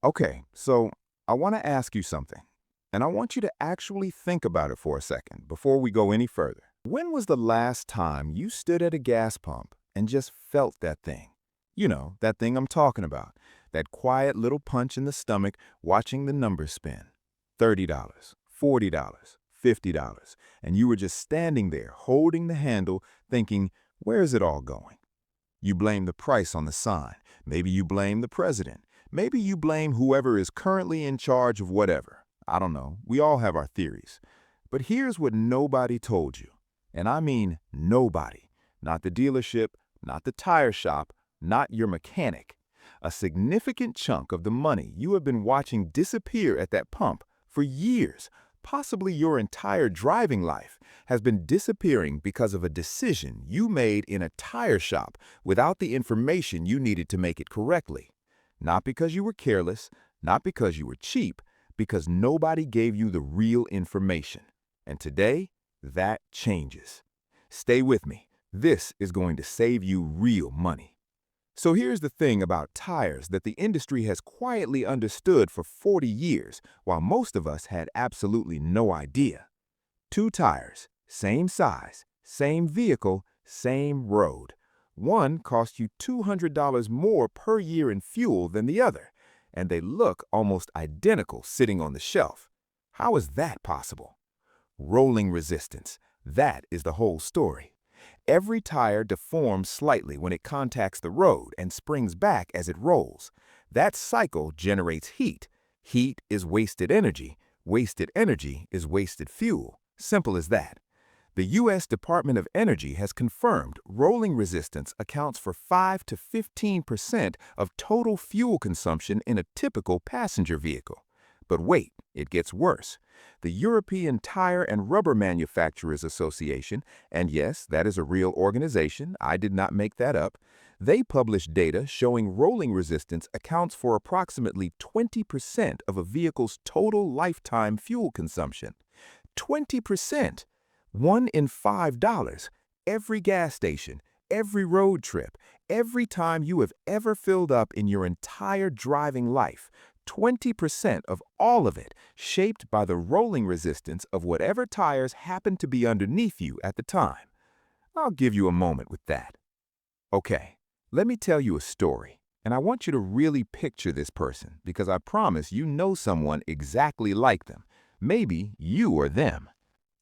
Okay, so I want to ask you something, and I want you to actually think about it for a second before we go any further. When was the last time you stood at a gas pump and just felt that thing? You know, that thing I'm talking about. That quiet little punch in the stomach watching the numbers spin. $30, $40, $50, and you were just standing there holding the handle thinking, where is it all going? You blame the price on the sign. Maybe you blame the president. Maybe you blame whoever is currently in charge of whatever. I don't know. We all have our theories. But here's what nobody told you. And I mean nobody. Not the dealership, not the tire shop, not your mechanic. A significant chunk of the money you have been watching disappear at that pump for years, possibly your entire driving life, has been disappearing because of a decision you made in a tire shop without the information you needed to make it correctly. Not because you were careless, not because you were cheap, because nobody gave you the real information. And today, that changes. Stay with me. This is going to save you real money. So here's the thing about tires that the industry has quietly understood for 40 years, while most of us had absolutely no idea. Two tires, same size, same vehicle, same road. One costs you $200 more per year in fuel than the other, and they look almost identical sitting on the shelf. How is that possible? Rolling resistance. That is the whole story. Every tire deforms slightly when it contacts the road and springs back as it rolls. That cycle generates heat. Heat is wasted energy. Wasted energy is wasted fuel. Simple as that. The U.S. Department of Energy has confirmed rolling resistance accounts for 5 to 15% of total fuel consumption in a typical passenger vehicle. But wait, it gets worse. The European Tire and Rubber Manufacturers Association, and yes, that is a real organization, I did not make that up, they published data showing rolling resistance accounts for approximately 20% of a vehicle's total lifetime fuel consumption. 20%! $1 in $5. Every gas station, every road trip, every time you have ever filled up in your entire driving life, 20% of all of it shaped by the rolling resistance of whatever tires happen to be underneath you at the time. I'll give you a moment with that. Okay, let me tell you a story, and I want you to really picture this person because I promise you know someone exactly like them. Maybe you or them.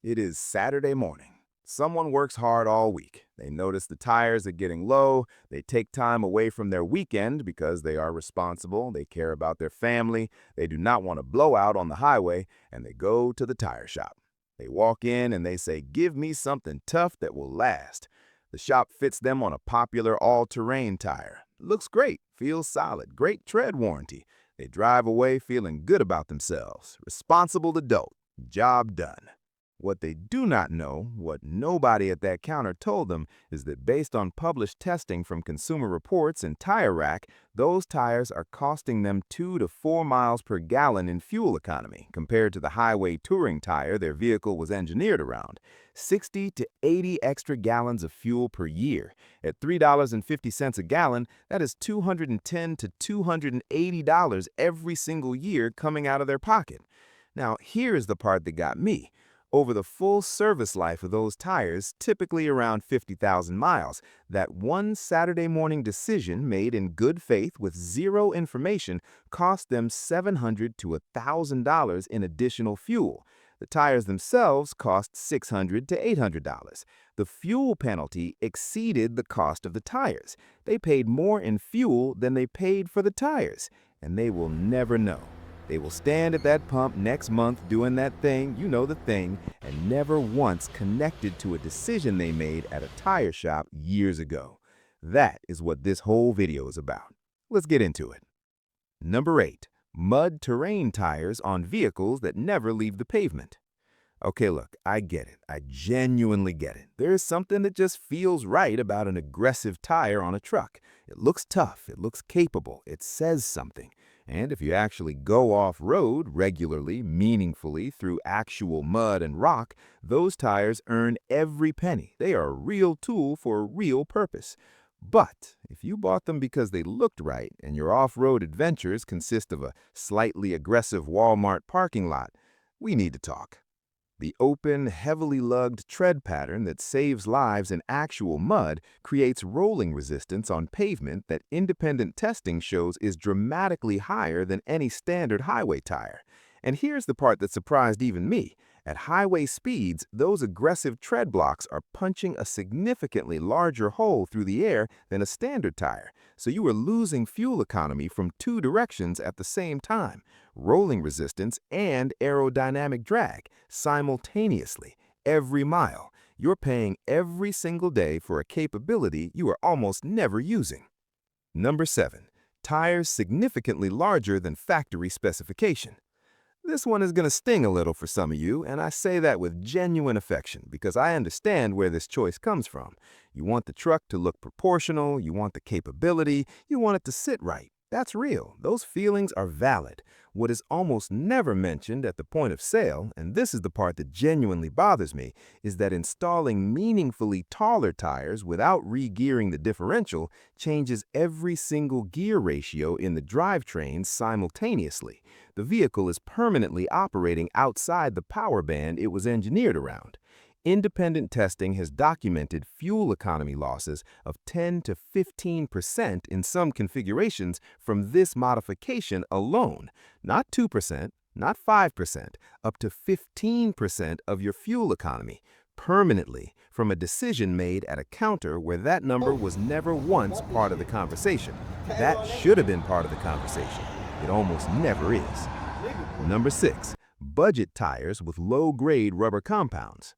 It is Saturday morning. Someone works hard all week. They notice the tires are getting low. They take time away from their weekend because they are responsible. They care about their family. They do not want to blow out on the highway, and they go to the tire shop. They walk in and they say, "Give me something tough that will last." The shop fits them on a popular all-terrain tire. Looks great, feels solid, great tread warranty. They drive away feeling good about themselves. Responsible adult. Job done. What they do not know, what nobody at that counter told them, is that based on published testing from Consumer Reports and Tire Rack, those tires are costing them 2 to 4 miles per gallon in fuel economy compared to the highway touring tire their vehicle was engineered around. 60 to 80 extra gallons of fuel per year. At $3.50 a gallon, that is $210 to $280 every single year coming out of their pocket. Now, here's the part that got me. Over the full service life of those tires, typically around 50,000 miles, that one Saturday morning decision made in good faith with zero information cost them $700 to $1,000 in additional fuel. The tires themselves cost $600 to $800. The fuel penalty exceeded the cost of the tires. They paid more in fuel than they paid for the tires, and they will never know. They will stand at that pump next month doing that thing, you know the thing, and never once connected to a decision they made at a tire shop years ago. That is what this whole video is about. Let's get into it. Number 8. Mud terrain tires on vehicles that never leave the pavement. Okay, look, I get it. I genuinely get it. There is something that just feels right about an aggressive tire on a truck. It looks tough, it looks capable, it says something. And if you actually go off-road regularly, meaningfully, through actual mud and rock, those tires earn every penny. They are a real tool for a real purpose. But if you bought them because they looked right and your off-road adventures consist of a slightly aggressive Walmart parking lot, we need to talk. The open, heavily lugged tread pattern that saves lives in actual mud creates rolling resistance on pavement that independent testing shows is dramatically higher than any standard highway tire. And here's the part that surprised even me. At highway speeds, those aggressive tread blocks are punching a significantly larger hole through the air than a standard tire, so you are losing fuel economy from two directions at the same time, rolling resistance and aerodynamic drag, simultaneously, every mile. You're paying every single day for a capability you are almost never using. Number 7. Tires significantly larger than factory specification. This one is going to sting a little for some of you, and I say that with genuine affection because I understand where this choice comes from. You want the truck to look proportional, you want the capability, you want it to sit right. That's real. Those feelings are valid. What is almost never mentioned at the point of sale, and this is the part that genuinely bothers me, is that installing meaningfully taller tires without re-gearing the differential changes every single gear ratio in the drivetrain simultaneously. The vehicle is permanently operating outside the power band it was engineered around. Independent testing has documented fuel economy losses of 10 to 15% in some configurations from this modification alone. Not 2%, not 5%, up to 15% of your fuel economy, permanently from a decision made at a counter where that number was never once part of the conversation. That should have been part of the conversation. It almost never is. Number 6. Budget tires with low-grade rubber compounds.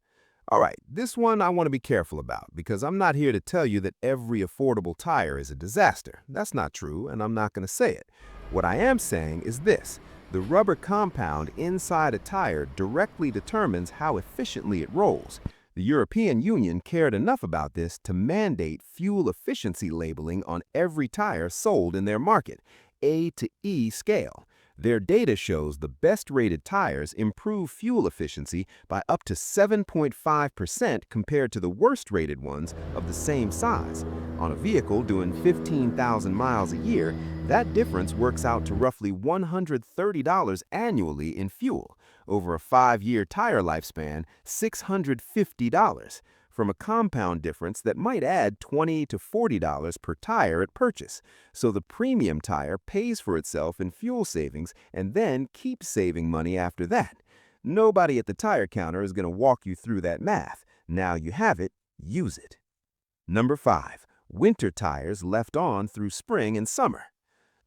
All right, this one I want to be careful about because I'm not here to tell you that every affordable tire is a disaster. That's not true, and I'm not going to say it. What I am saying is this. The rubber compound inside a tire directly determines how efficiently it rolls. The European Union cared enough about this to mandate fuel efficiency labeling on every tire sold in their market, A to E scale. Their data shows the best-rated tires improve fuel efficiency by up to 7.5% compared to the worst-rated ones of the same size. On a vehicle doing 15,000 miles a year, that difference works out to roughly $130 annually in fuel. Over a 5-year tire lifespan, $650. From a compound difference that might add $20 to $40 per tire at purchase. So the premium tire pays for itself in fuel savings and then keeps saving money after that. Nobody at the tire counter is going to walk you through that math. Now you have it, use it. Number 5. Winter tires left on through spring and summer.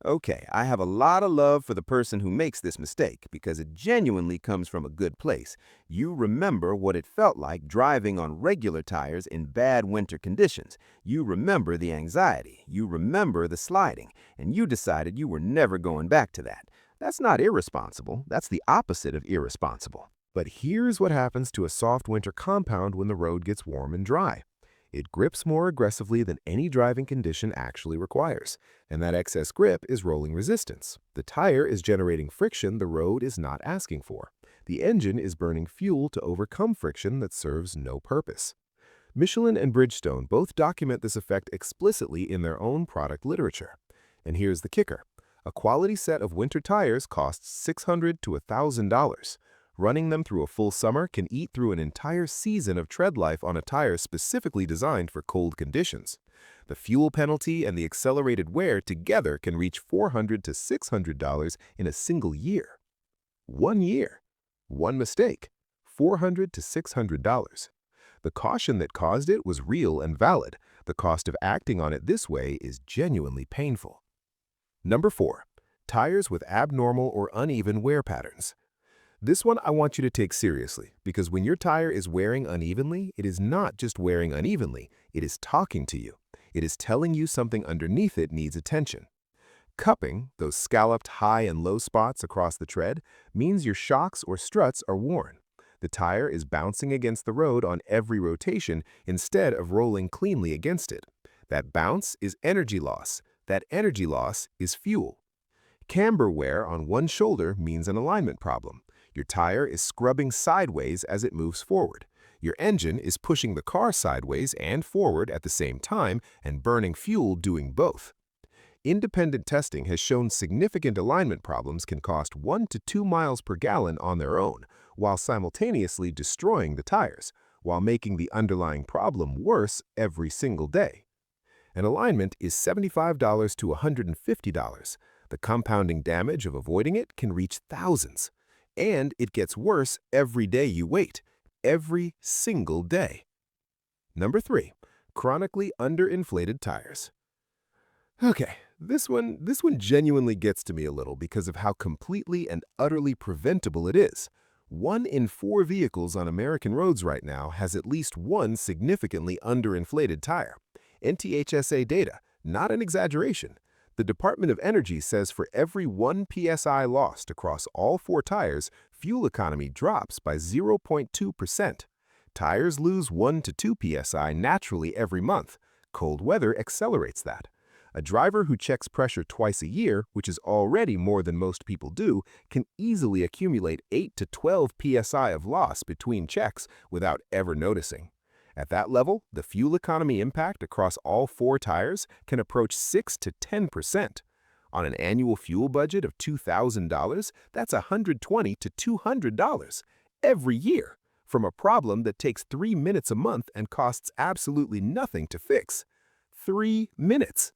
Okay, I have a lot of love for the person who makes this mistake because it genuinely comes from a good place. You remember what it felt like driving on regular tires in bad winter conditions. You remember the anxiety. You remember the sliding. And you decided you were never going back to that. That's not irresponsible. That's the opposite of irresponsible. But here's what happens to a soft winter compound when the road gets warm and dry. It grips more aggressively than any driving condition actually requires, and that excess grip is rolling resistance. The tire is generating friction the road is not asking for. The engine is burning fuel to overcome friction that serves no purpose. Michelin and Bridgestone both document this effect explicitly in their own product literature. And here's the kicker. A quality set of winter tires costs $600 to $1,000. Running them through a full summer can eat through an entire season of tread life on a tire specifically designed for cold conditions. The fuel penalty and the accelerated wear together can reach $400 to $600 in a single year. 1 year. One mistake. $400 to $600. The caution that caused it was real and valid. The cost of acting on it this way is genuinely painful. Number 4. Tires with abnormal or uneven wear patterns. This one I want you to take seriously because when your tire is wearing unevenly, it is not just wearing unevenly, it is talking to you. It is telling you something underneath it needs attention. Cupping, those scalloped high and low spots across the tread, means your shocks or struts are worn. The tire is bouncing against the road on every rotation instead of rolling cleanly against it. That bounce is energy loss. That energy loss is fuel. Camber wear on one shoulder means an alignment problem. Your tire is scrubbing sideways as it moves forward. Your engine is pushing the car sideways and forward at the same time and burning fuel doing both. Independent testing has shown significant alignment problems can cost 1 to 2 miles per gallon on their own, while simultaneously destroying the tires, while making the underlying problem worse every single day. An alignment is $75 to $150. The compounding damage of avoiding it can reach thousands. And it gets worse every day you wait, every single day. Number 3, chronically underinflated tires. Okay, this one genuinely gets to me a little because of how completely and utterly preventable it is. 1 in 4 vehicles on American roads right now has at least one significantly underinflated tire. NTHSA data, not an exaggeration. The Department of Energy says for every 1 psi lost across all 4 tires, fuel economy drops by 0.2%. Tires lose 1 to 2 psi naturally every month. Cold weather accelerates that. A driver who checks pressure twice a year, which is already more than most people do, can easily accumulate 8 to 12 psi of loss between checks without ever noticing. At that level, the fuel economy impact across all 4 tires can approach 6 to 10%. On an annual fuel budget of $2,000, that's $120 to $200 every year from a problem that takes 3 minutes a month and costs absolutely nothing to fix. 3 minutes.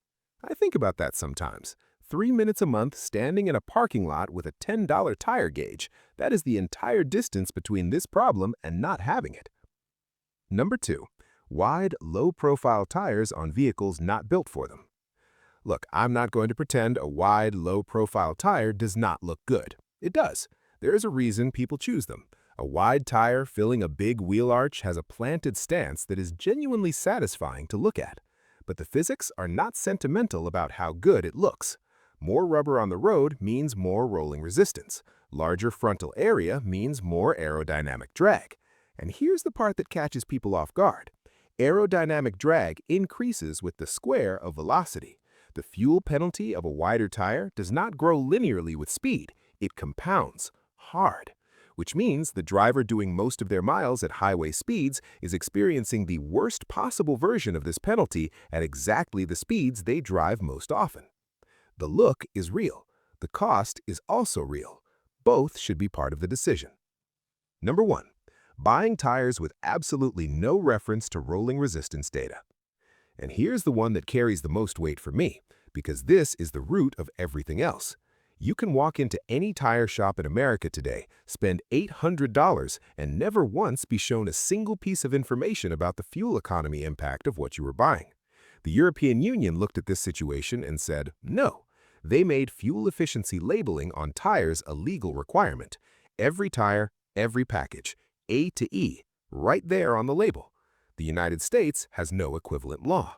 I think about that sometimes. 3 minutes a month standing in a parking lot with a $10 tire gauge. That is the entire distance between this problem and not having it. Number 2, wide, low-profile tires on vehicles not built for them. Look, I'm not going to pretend a wide, low-profile tire does not look good. It does. There is a reason people choose them. A wide tire filling a big wheel arch has a planted stance that is genuinely satisfying to look at. But the physics are not sentimental about how good it looks. More rubber on the road means more rolling resistance. Larger frontal area means more aerodynamic drag. And here's the part that catches people off guard. Aerodynamic drag increases with the square of velocity. The fuel penalty of a wider tire does not grow linearly with speed. It compounds hard, which means the driver doing most of their miles at highway speeds is experiencing the worst possible version of this penalty at exactly the speeds they drive most often. The look is real. The cost is also real. Both should be part of the decision. Number 1. Buying tires with absolutely no reference to rolling resistance data. And here's the one that carries the most weight for me, because this is the root of everything else. You can walk into any tire shop in America today, spend $800, and never once be shown a single piece of information about the fuel economy impact of what you were buying. The European Union looked at this situation and said, no. They made fuel efficiency labeling on tires a legal requirement. Every tire, every package, A to E, right there on the label. The United States has no equivalent law,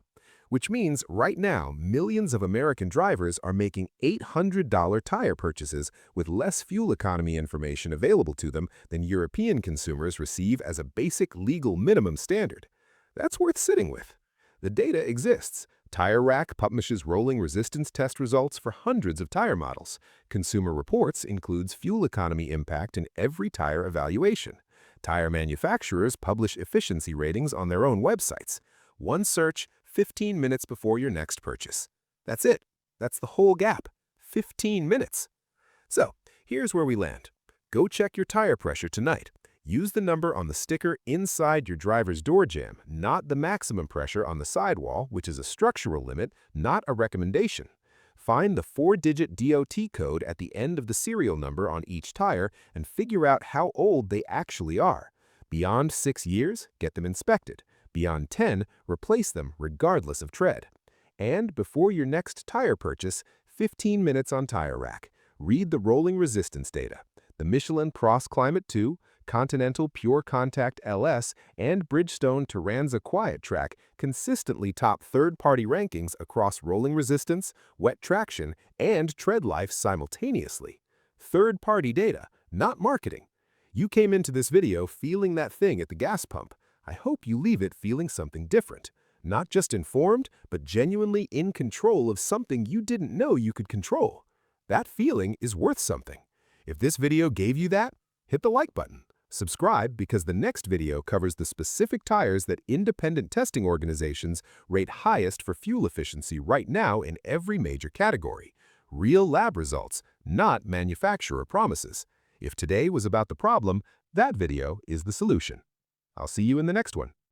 which means right now millions of American drivers are making $800 tire purchases with less fuel economy information available to them than European consumers receive as a basic legal minimum standard. That's worth sitting with. The data exists. Tire Rack publishes rolling resistance test results for hundreds of tire models. Consumer Reports includes fuel economy impact in every tire evaluation. Tire manufacturers publish efficiency ratings on their own websites. One search, 15 minutes before your next purchase. That's it. That's the whole gap. 15 minutes. So, here's where we land. Go check your tire pressure tonight. Use the number on the sticker inside your driver's door jamb, not the maximum pressure on the sidewall, which is a structural limit, not a recommendation. Find the 4-digit DOT code at the end of the serial number on each tire and figure out how old they actually are. Beyond 6 years, get them inspected. Beyond 10, replace them regardless of tread. And before your next tire purchase, 15 minutes on Tire Rack. Read the rolling resistance data. The Michelin Pros Climate 2, Continental Pure Contact LS, and Bridgestone Turanza Quiet Track consistently top third-party rankings across rolling resistance, wet traction, and tread life simultaneously. Third-party data, not marketing. You came into this video feeling that thing at the gas pump. I hope you leave it feeling something different. Not just informed, but genuinely in control of something you didn't know you could control. That feeling is worth something. If this video gave you that, hit the like button. Subscribe because the next video covers the specific tires that independent testing organizations rate highest for fuel efficiency right now in every major category. Real lab results, not manufacturer promises. If today was about the problem, that video is the solution. I'll see you in the next one.